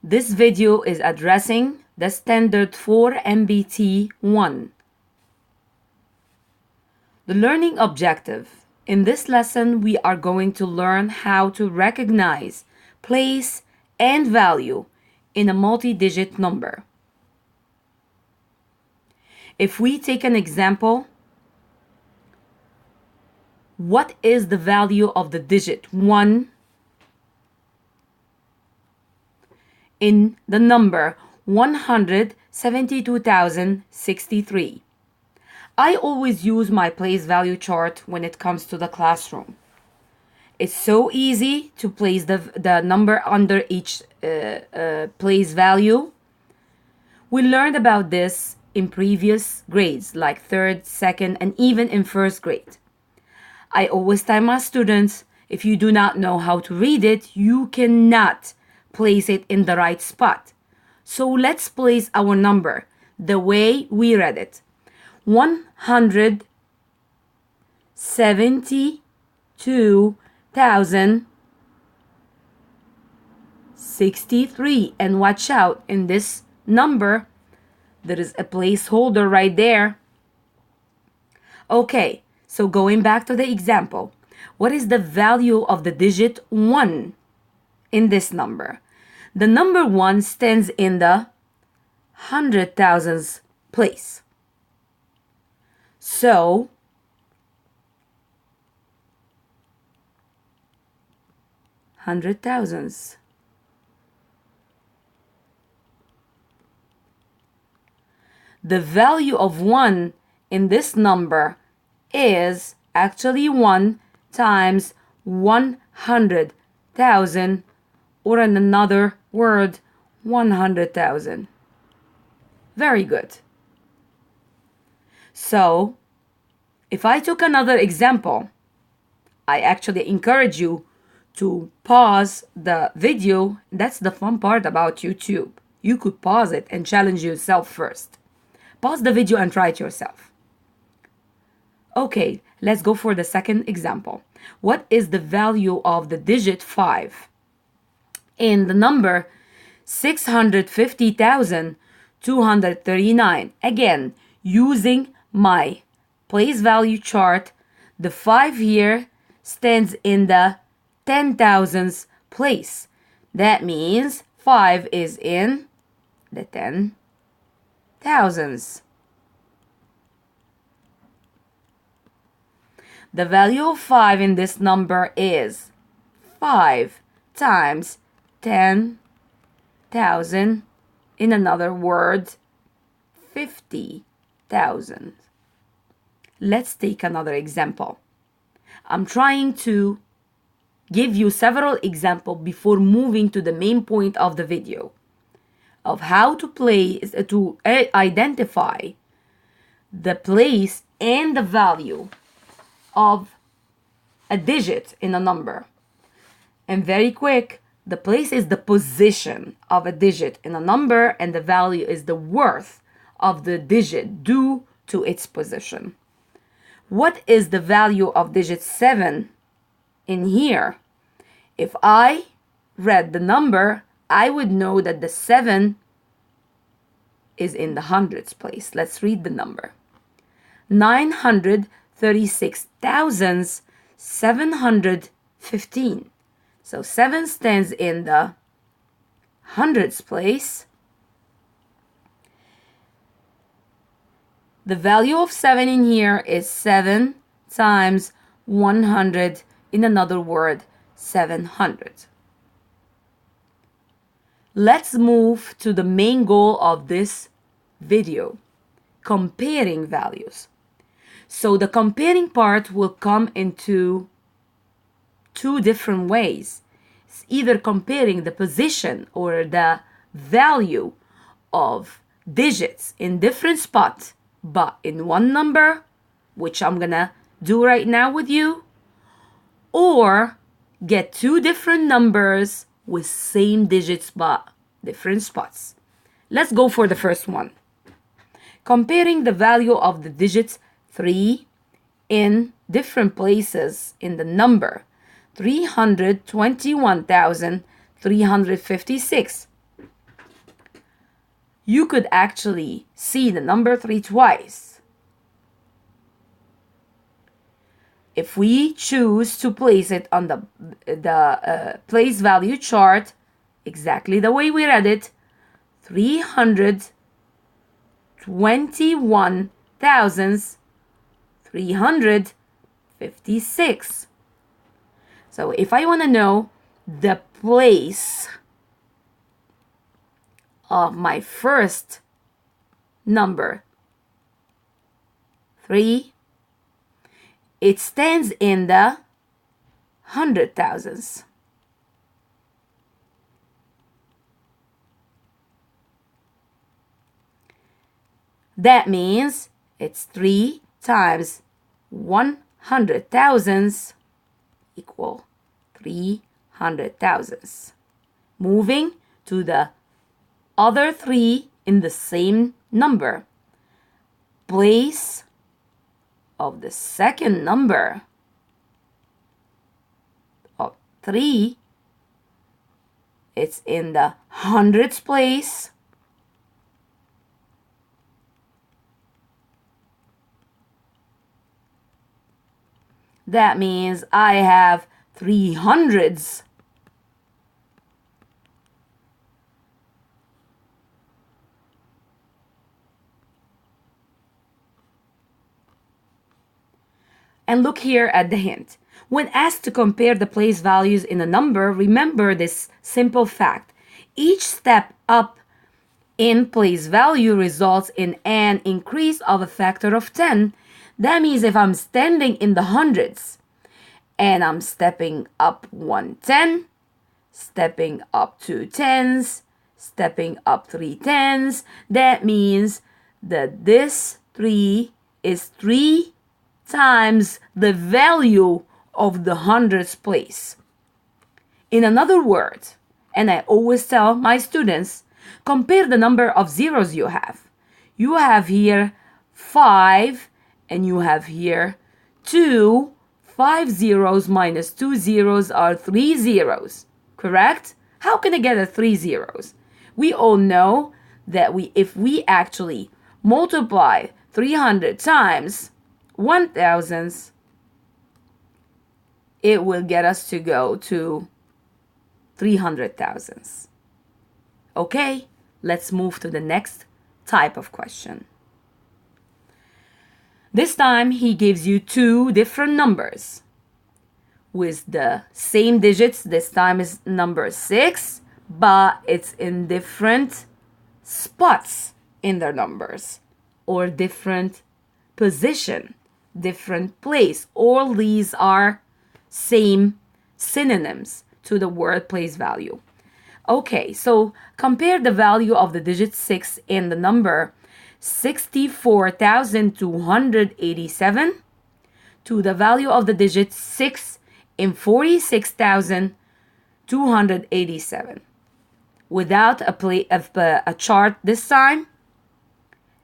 This video is addressing the standard for MBT 1. The learning objective. In this lesson, we are going to learn how to recognize, place, and value in a multi-digit number. If we take an example, what is the value of the digit 1 in the number 172,063? I always use my place value chart when it comes to the classroom. It's so easy to place the number under each place value. We learned about this in previous grades, like third, second, and even in first grade. I always tell my students, if you do not know how to read it, you cannot place it in the right spot. So let's place our number the way we read it. 172,063, and watch out, in this number there is a placeholder right there. Okay, so going back to the example, what is the value of the digit 1 in this number? The number 1 stands in the hundred thousands place. So hundred thousands. The value of 1 in this number is actually 1 times 100,000, or in another word, 100,000. Very good. So, if I took another example, I actually encourage you to pause the video. That's the fun part about YouTube. You could pause it and challenge yourself first. Pause the video and try it yourself. Okay, let's go for the second example. What is the value of the digit 5 in the number 650,239? Again, using my place value chart, the 5 here stands in the 10,000s place. That means 5 is in the 10,000s. The value of 5 in this number is 5 times 10,000. In another word, 50,000. Let's take another example. I'm trying to give you several examples before moving to the main point of the video of how to identify the place and the value of a digit in a number. And very quick, the place is the position of a digit in a number, and the value is the worth of the digit due to its position. What is the value of digit 7 in here? If I read the number, I would know that the 7 is in the hundreds place. Let's read the number. 936,715. So 7 stands in the hundreds place. The value of 7 in here is 7 times 100. In another word, 700. Let's move to the main goal of this video, comparing values. So the comparing part will come into two different ways. It's either comparing the position or the value of digits in different spots, but in one number, which I'm gonna do right now with you, or get two different numbers with same digits but different spots. Let's go for the first one. Comparing the value of the digits 3 in different places in the number 321,356. you could actually see the number 3 twice. If we choose to place it on the place value chart exactly the way we read it, 321,356. So if I want to know the place of my first number, 3, it stands in the 100,000s. That means it's 3 times 100,000s equal 300,000s. Moving to the other 3 in the same number. Place of the second number of 3, it's in the hundreds place. That means I have 300s. And look here at the hint. When asked to compare the place values in a number, remember this simple fact. Each step up in place value results in an increase of a factor of 10. That means if I'm standing in the hundreds and I'm stepping up 110, stepping up 2 10s, stepping up 3 10s, that means that this 3 is 3 times the value of the hundreds place. In another word, and I always tell my students, compare the number of zeros you have. You have here 5 and you have here 2. 5 zeros minus 2 zeros are 3 zeros, correct? How can I get a 3 zeros? We all know that if we actually multiply 300 times 1,000s, it will get us to go to 300,000s. Okay, let's move to the next type of question. This time he gives you 2 different numbers with the same digits. This time is number 6, but it's in different spots in their numbers, or different position, different place. All these are same synonyms to the word place value. Okay, so compare the value of the digit 6 in the number 64,287 to the value of the digit 6 in 46,287. Without a chart this time,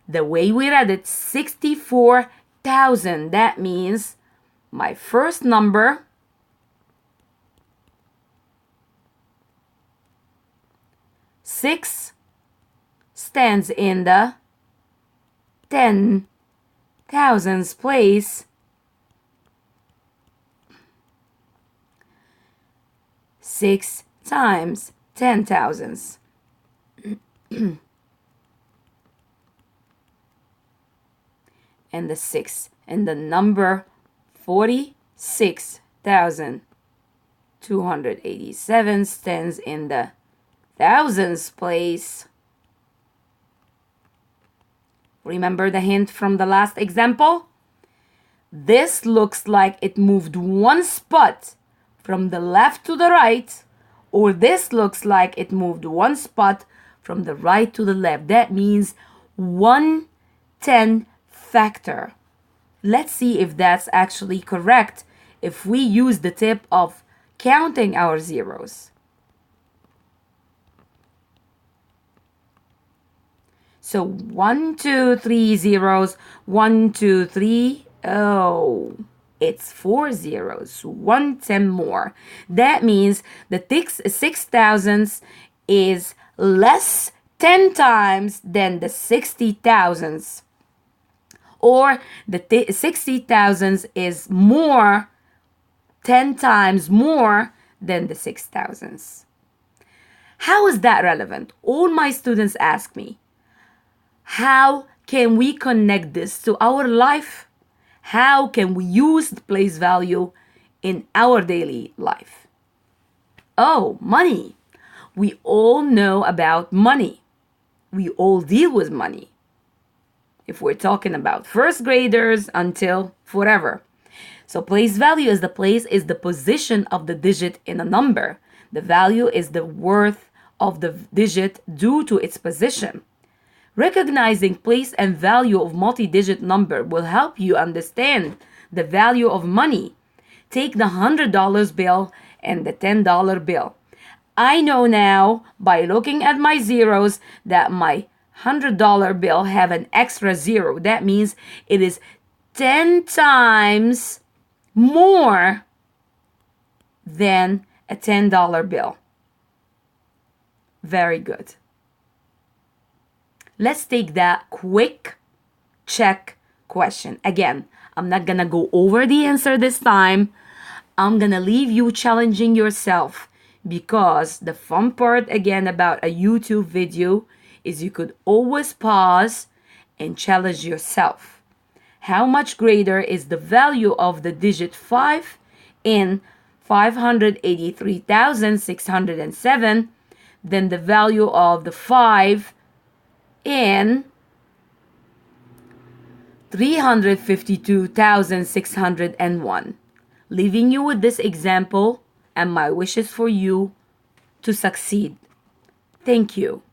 the way we read it, 64,000. That means my first number six stands in the 10,000s place. 6 times 10,000s. And the 6 and the number 46,287 stands in the thousands place. Remember the hint from the last example? This looks like it moved one spot from the left to the right, or this looks like it moved one spot from the right to the left. That means 1/10 factor. Let's see if that's actually correct if we use the tip of counting our zeros. So 1, 2, 3 zeros, 1, 2, 3. Oh, it's 4 zeros, 1/10 more. That means the 6,000s is less 10 times than the 60,000s, or the 60,000s is more 10 times more than the 6,000s. How is that relevant? All my students ask me, how can we connect this to our life? How can we use the place value in our daily life? Oh, money. We all know about money. We all deal with money. If we're talking about first graders until forever. So place value is the position of the digit in a number. The value is the worth of the digit due to its position. Recognizing place and value of multi-digit number will help you understand the value of money. Take the $100 bill and the $10 bill. I know now by looking at my zeros that my $100 bill have an extra zero. That means it is 10 times more than a $10 bill. Very good. Let's take that quick check question. Again, I'm not gonna go over the answer this time. I'm gonna leave you challenging yourself, because the fun part again about a YouTube video is you could always pause and challenge yourself. How much greater is the value of the digit 5 in 583,607 than the value of the 5 in 352,601? Leaving you with this example and my wishes for you to succeed. Thank you.